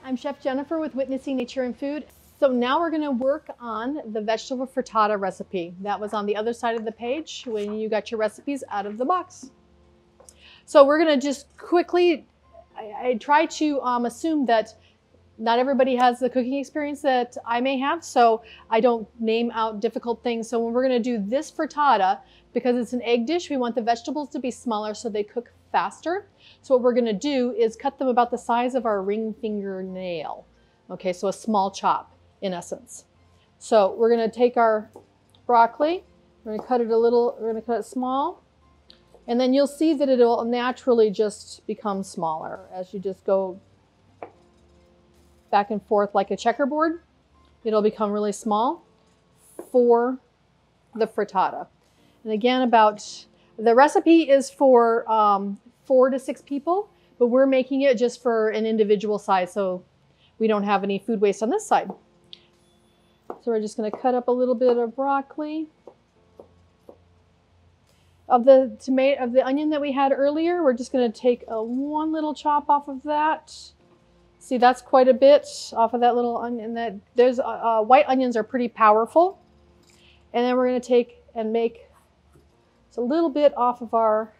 I'm Chef Jennifer with Witnessing Nature in Food. So now we're going to work on the vegetable frittata recipe. That was on the other side of the page when you got your recipes out of the box. So we're going to just quickly, I try to assume that not everybody has the cooking experience that I may have, so I don't name out difficult things. So when we're going to do this frittata, because it's an egg dish, we want the vegetables to be smaller so they cook faster. So what we're going to do is cut them about the size of our ring fingernail. Okay, so a small chop in essence. So we're going to take our broccoli, we're going to cut it a little, we're going to cut it small, and then you'll see that it'll naturally just become smaller as you just go back and forth like a checkerboard. It'll become really small for the frittata. And again, the recipe is for 4 to 6 people, but we're making it just for an individual size, so we don't have any food waste on this side. So we're just going to cut up a little bit of broccoli. Of the onion that we had earlier, we're just going to take one little chop off of that. See, that's quite a bit off of that little onion. White onions are pretty powerful. And then we're going to take and make a little bit off of our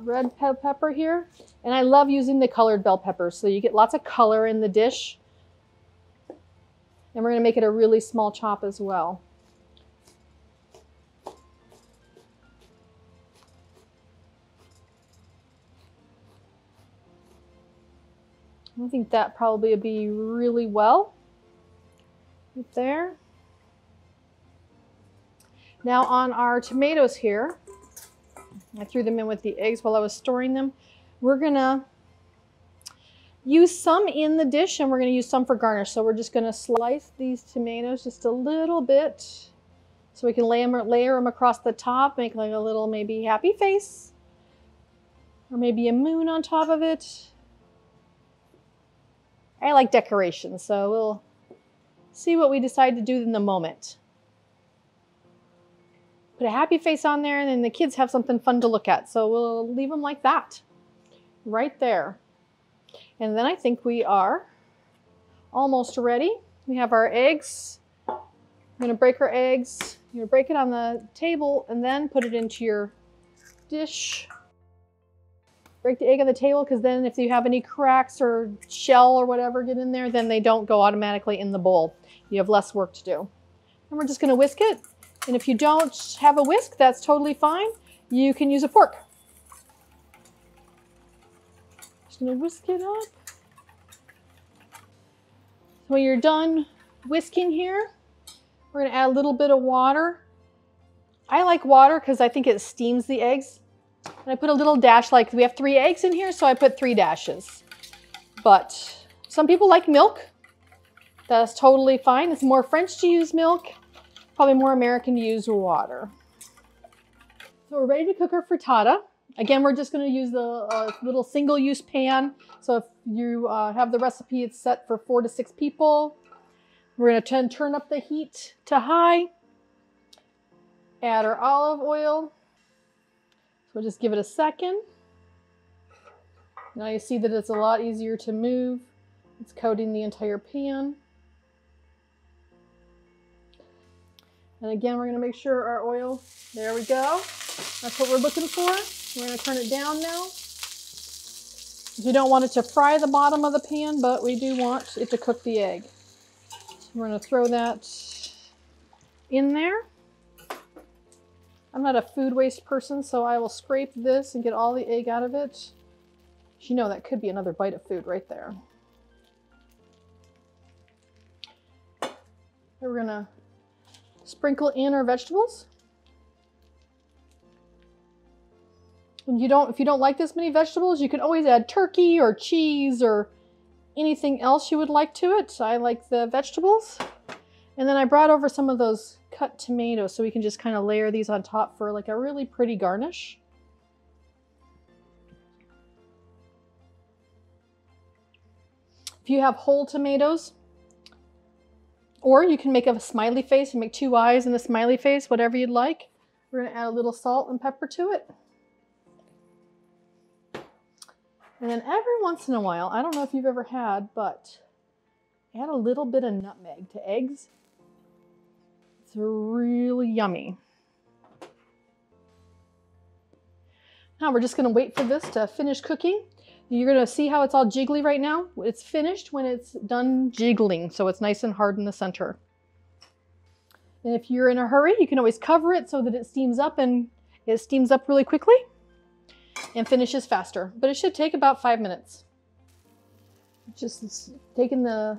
red pepper here. And I love using the colored bell peppers, so you get lots of color in the dish. And we're going to make it a really small chop as well. I think that probably would be really well right there. Now on our tomatoes here, I threw them in with the eggs while I was storing them. We're gonna use some in the dish and we're gonna use some for garnish. So we're just gonna slice these tomatoes just a little bit so we can layer them across the top, make like a little maybe happy face or maybe a moon on top of it. I like decoration, so we'll see what we decide to do in the moment. Put a happy face on there and then the kids have something fun to look at. So we'll leave them like that, right there. And then I think we are almost ready. We have our eggs. I'm gonna break our eggs. You're gonna break it on the table and then put it into your dish. Break the egg on the table, because then if you have any cracks or shell or whatever get in there, then they don't go automatically in the bowl. You have less work to do. And we're just going to whisk it. And if you don't have a whisk, that's totally fine. You can use a fork. Just going to whisk it up. So when you're done whisking here, we're going to add a little bit of water. I like water because I think it steams the eggs. And I put a little dash, like we have 3 eggs in here, so I put 3 dashes. But some people like milk. That's totally fine. It's more French to use milk, probably more American to use water. So we're ready to cook our frittata. Again, we're just going to use the little single-use pan. So if you have the recipe, it's set for 4 to 6 people. We're going to turn up the heat to high. Add our olive oil. We'll just give it a second. Now you see that it's a lot easier to move. It's coating the entire pan. And again, we're going to make sure our oil, there we go. That's what we're looking for. We're going to turn it down now. You don't want it to fry the bottom of the pan, but we do want it to cook the egg. So we're going to throw that in there. I'm not a food waste person, so I will scrape this and get all the egg out of it. You know, that could be another bite of food right there. We're gonna sprinkle in our vegetables. And if you don't like this many vegetables, you can always add turkey or cheese or anything else you would like to it. I like the vegetables. And then I brought over some of those cut tomatoes so we can just kind of layer these on top for like a really pretty garnish. If you have whole tomatoes, or you can make a smiley face and make 2 eyes and a smiley face, whatever you'd like. We're going to add a little salt and pepper to it. And then every once in a while, I don't know if you've ever had, but add a little bit of nutmeg to eggs. It's really yummy. Now we're just going to wait for this to finish cooking. You're going to see how it's all jiggly right now. It's finished when it's done jiggling, so it's nice and hard in the center. And if you're in a hurry, you can always cover it so that it steams up, and it steams up really quickly and finishes faster. But it should take about 5 minutes. Just taking the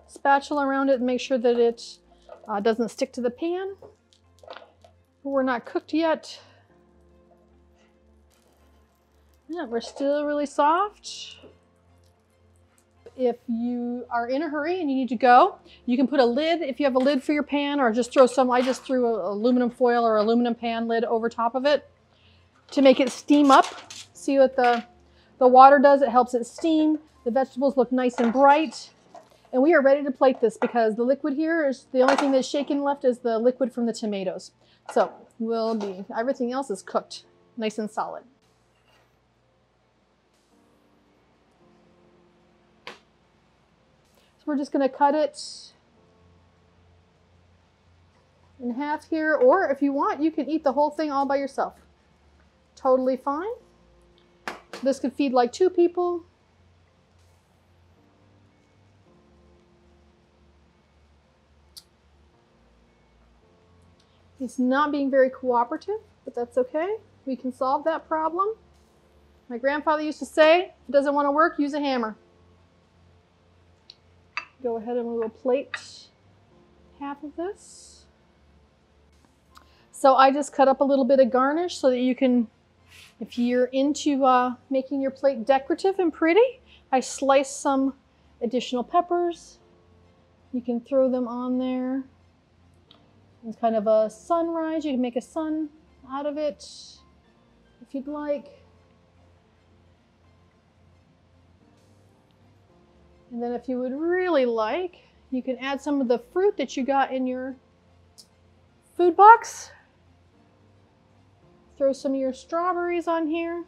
spatula around it and make sure that it doesn't stick to the pan. We're not cooked yet. Yeah, we're still really soft. If you are in a hurry and you need to go, you can put a lid, if you have a lid for your pan, or just throw some, I just threw a aluminum foil or aluminum pan lid over top of it to make it steam up. See what the water does? It helps it steam. The vegetables look nice and bright. And we are ready to plate this because the liquid here is the only thing that's shaken left is the liquid from the tomatoes. So everything else is cooked nice and solid. We're just going to cut it in half here, or if you want, you can eat the whole thing all by yourself. Totally fine. This could feed like 2 people. It's not being very cooperative, but that's okay. We can solve that problem. My grandfather used to say, if it doesn't want to work, use a hammer. Go ahead and we will plate half of this. So I just cut up a little bit of garnish so that you can, if you're into making your plate decorative and pretty, I sliced some additional peppers. You can throw them on there. It's kind of a sunrise. You can make a sun out of it if you'd like. And then if you would really like, you can add some of the fruit that you got in your food box. Throw some of your strawberries on here.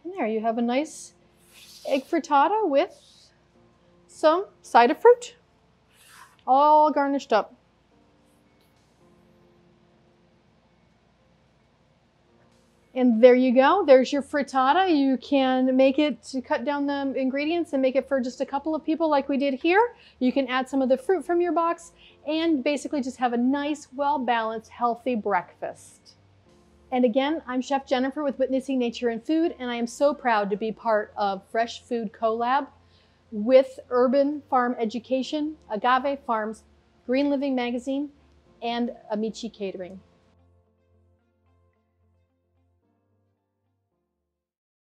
And there you have a nice egg frittata with some side of fruit, all garnished up. And there you go. There's your frittata. You can make it to cut down the ingredients and make it for just a couple of people like we did here. You can add some of the fruit from your box and basically just have a nice, well-balanced, healthy breakfast. And again, I'm Chef Jennifer with Witnessing Nature in Food, and I am so proud to be part of Fresh Food Collab with Urban Farm Education, Agave Farms, Green Living Magazine, and Amici Catering.